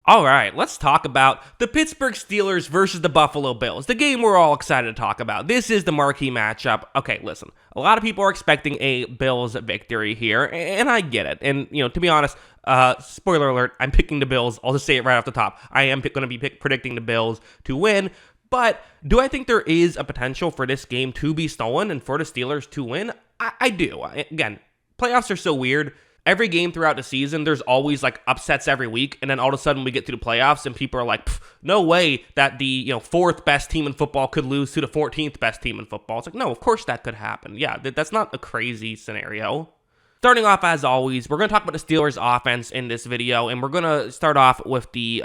All right, let's talk about the Pittsburgh Steelers versus the Buffalo Bills, the game we're all excited to talk about. This is the marquee matchup. Okay, listen, a lot of people are expecting a Bills victory here, and I get it. And, to be honest, spoiler alert, I'm picking the Bills. I'll just say it right off the top. I am going to be predicting the Bills to win. But do I think there is a potential for this game to be stolen and for the Steelers to win? I do. Again, playoffs are so weird. Every game throughout the season, there's always like upsets every week, and then all of a sudden we get to the playoffs and people are like, no way that the fourth best team in football could lose to the 14th best team in football. It's like, no, of course that could happen. Yeah, that's not a crazy scenario. Starting off, as always, we're going to talk about the Steelers offense in this video, and we're going to start off with the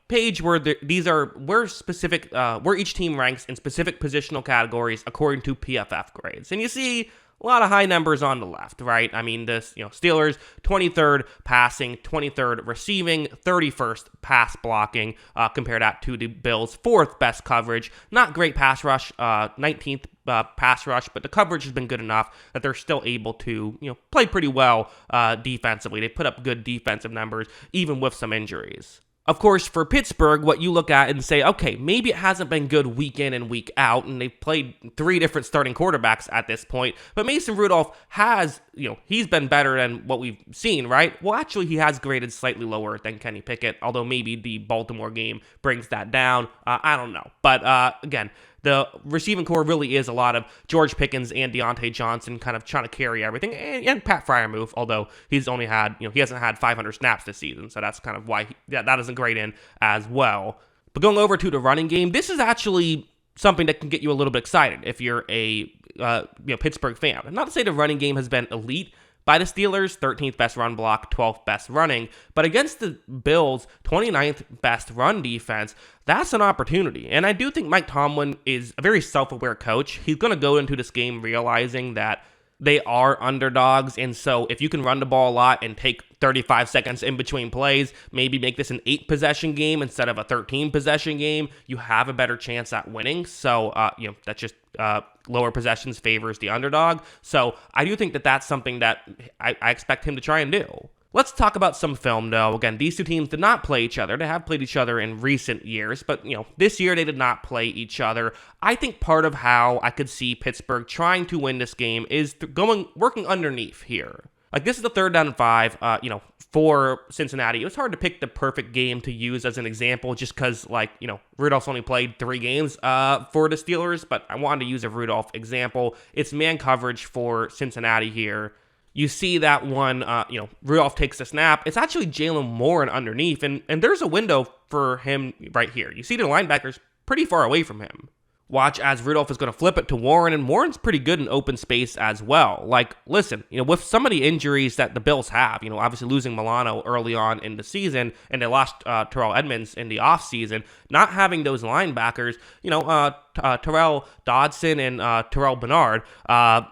page where where each team ranks in specific positional categories according to PFF grades. And you see a lot of high numbers on the left, right? I mean, this, Steelers 23rd passing, 23rd receiving, 31st pass blocking, compare that to the Bills' 4th best coverage. Not great pass rush, 19th pass rush, but the coverage has been good enough that they're still able to, play pretty well defensively. They put up good defensive numbers, even with some injuries. Of course, for Pittsburgh, what you look at and say, okay, maybe it hasn't been good week in and week out, and they've played 3 different starting quarterbacks at this point, but Mason Rudolph has, he's been better than what we've seen, right? Well, actually, he has graded slightly lower than Kenny Pickett, although maybe the Baltimore game brings that down. I don't know. But again, the receiving core really is a lot of George Pickens and Deontay Johnson kind of trying to carry everything, and Pat Freiermuth, although he's only had, he hasn't had 500 snaps this season, so that's kind of why that isn't great in as well. But going over to the running game, this is actually something that can get you a little bit excited if you're a Pittsburgh fan. And not to say the running game has been elite by the Steelers, 13th best run block, 12th best running. But against the Bills, 29th best run defense, that's an opportunity. And I do think Mike Tomlin is a very self-aware coach. He's going to go into this game realizing that they are underdogs. And so if you can run the ball a lot and take 35 seconds in between plays, maybe make this an 8-possession game instead of a 13-possession game, you have a better chance at winning. So, that's just lower possessions favors the underdog. So I do think that that's something that I expect him to try and do. Let's talk about some film, though. Again, these two teams did not play each other. They have played each other in recent years, but, this year they did not play each other. I think part of how I could see Pittsburgh trying to win this game is working underneath here. Like, this is the 3rd down and 5, for Cincinnati. It was hard to pick the perfect game to use as an example just because, Rudolph's only played 3 games for the Steelers, but I wanted to use a Rudolph example. It's man coverage for Cincinnati here. You see that one, Rudolph takes the snap. It's actually Jalen Warren underneath, and there's a window for him right here. You see the linebacker's pretty far away from him. Watch as Rudolph is going to flip it to Warren, and Warren's pretty good in open space as well. Like, listen, with some of the injuries that the Bills have, obviously losing Milano early on in the season, and they lost Terrell Edmonds in the offseason, not having those linebackers, Terrell Dodson and Terrell Bernard,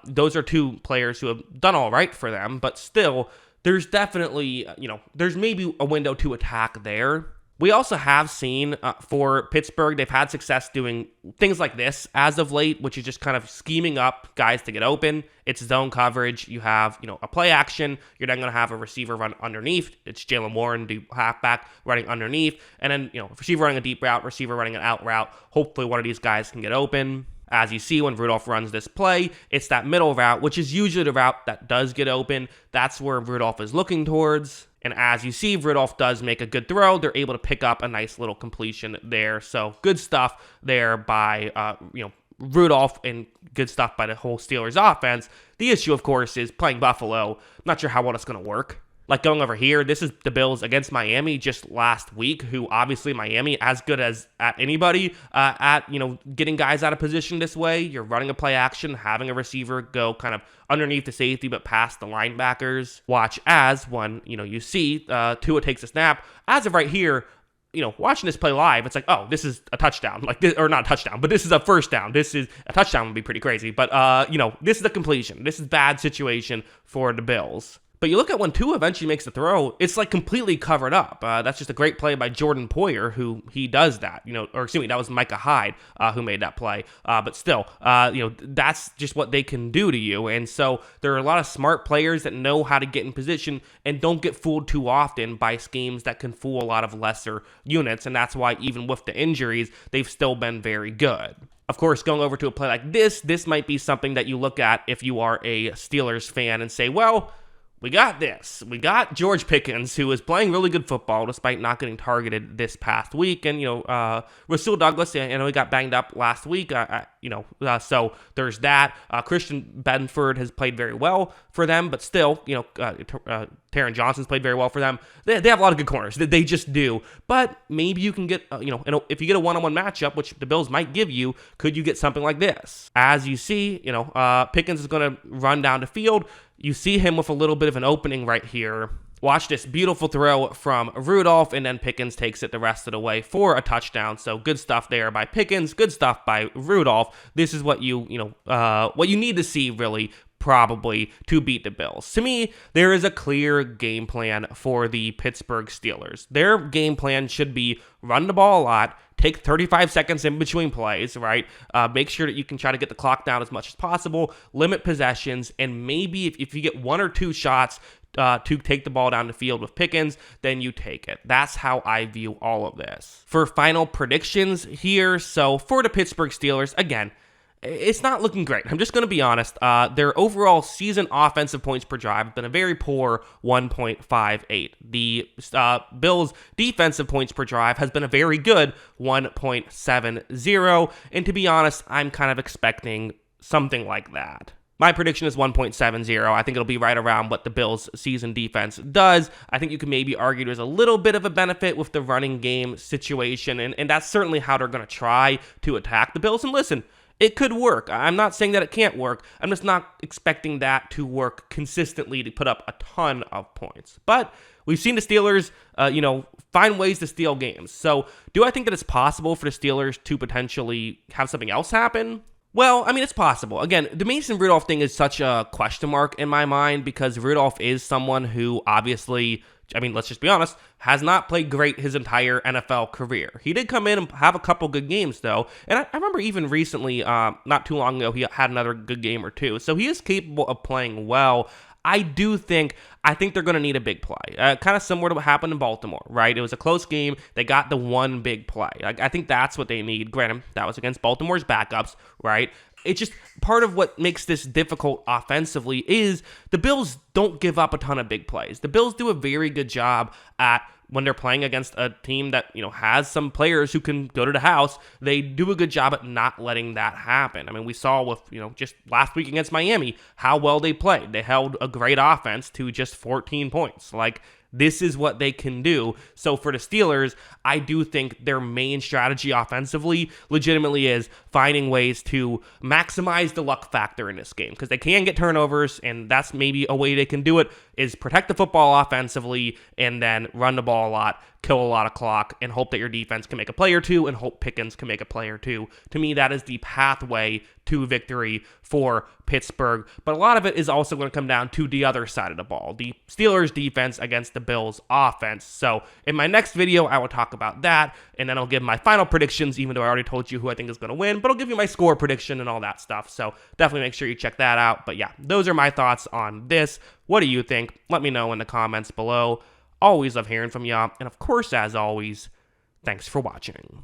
those are 2 players who have done all right for them, but still, there's definitely, there's maybe a window to attack there. We also have seen for Pittsburgh, they've had success doing things like this as of late, which is just kind of scheming up guys to get open. It's zone coverage. You have, a play action. You're then going to have a receiver run underneath. It's Jalen Warren, the halfback, running underneath. And then, receiver running a deep route, receiver running an out route. Hopefully one of these guys can get open. As you see when Rudolph runs this play, it's that middle route, which is usually the route that does get open. That's where Rudolph is looking towards. And as you see, Rudolph does make a good throw. They're able to pick up a nice little completion there. So good stuff there by, Rudolph, and good stuff by the whole Steelers offense. The issue, of course, is playing Buffalo. Not sure how well it's going to work. Like, going over here, this is the Bills against Miami just last week, who obviously Miami as good as at anybody at, getting guys out of position this way. You're running a play action, having a receiver go kind of underneath the safety but past the linebackers. Watch as when, you see Tua takes a snap. As of right here, watching this play live, it's like, oh, this is a touchdown. Like, this, or not a touchdown, but this is a first down. This is a touchdown would be pretty crazy. But, this is a completion. This is a bad situation for the Bills. But you look at when Tua eventually makes the throw, it's like completely covered up. That's just a great play by Jordan Poyer, who he does that, or excuse me, that was Micah Hyde who made that play. But still, that's just what they can do to you. And so there are a lot of smart players that know how to get in position and don't get fooled too often by schemes that can fool a lot of lesser units. And that's why even with the injuries, they've still been very good. Of course, going over to a play like this might be something that you look at if you are a Steelers fan and say, well, we got this. We got George Pickens, who is playing really good football despite not getting targeted this past week. And, Rasul Douglas, he got banged up last week. So there's that. Christian Benford has played very well for them, but still, Taron Johnson's played very well for them. They have a lot of good corners. They just do. But maybe you can get, if you get a one-on-one matchup, which the Bills might give you, could you get something like this? As you see, Pickens is going to run down the field. You see him with a little bit of an opening right here. Watch this beautiful throw from Rudolph, and then Pickens takes it the rest of the way for a touchdown. So good stuff there by Pickens, good stuff by Rudolph. This is what you need to see, really, probably, to beat the Bills. To me, there is a clear game plan for the Pittsburgh Steelers. Their game plan should be run the ball a lot, take 35 seconds in between plays, right? Make sure that you can try to get the clock down as much as possible, limit possessions, and maybe if you get one or two shots to take the ball down the field with Pickens, then you take it. That's how I view all of this. For final predictions here, so for the Pittsburgh Steelers, again, it's not looking great. I'm just going to be honest. Their overall season offensive points per drive have been a very poor 1.58. The Bills' defensive points per drive has been a very good 1.70. And to be honest, I'm kind of expecting something like that. My prediction is 1.70. I think it'll be right around what the Bills' season defense does. I think you can maybe argue there's a little bit of a benefit with the running game situation, and that's certainly how they're going to try to attack the Bills. And listen, it could work. I'm not saying that it can't work. I'm just not expecting that to work consistently to put up a ton of points. But we've seen the Steelers, find ways to steal games. So do I think that it's possible for the Steelers to potentially have something else happen? Well, I mean, it's possible. Again, the Mason Rudolph thing is such a question mark in my mind because Rudolph is someone who obviously, let's just be honest, has not played great his entire NFL career. He did come in and have a couple good games, though. And I remember even recently, not too long ago, he had another good game or two. So he is capable of playing well. I think they're going to need a big play. Kind of similar to what happened in Baltimore, right? It was a close game. They got the one big play. I think that's what they need. Granted, that was against Baltimore's backups, right? It's just part of what makes this difficult offensively is the Bills don't give up a ton of big plays. The Bills do a very good job at when they're playing against a team that, has some players who can go to the house. They do a good job at not letting that happen. I mean, we saw with, just last week against Miami, how well they played. They held a great offense to just 14 points. This is what they can do. So for the Steelers, I do think their main strategy offensively legitimately is finding ways to maximize the luck factor in this game because they can get turnovers, and that's maybe a way they can do it is protect the football offensively and then run the ball a lot, kill a lot of clock, and hope that your defense can make a play or two and hope Pickens can make a play or two. To me, that is the pathway to victory for Pittsburgh. But a lot of it is also going to come down to the other side of the ball, the Steelers defense against the Bills offense. So in my next video, I will talk about that, and then I'll give my final predictions, even though I already told you who I think is going to win, but I'll give you my score prediction and all that stuff. So definitely make sure you check that out. But yeah, those are my thoughts on this. What do you think? Let me know in the comments below. Always love hearing from y'all. And of course, as always, thanks for watching.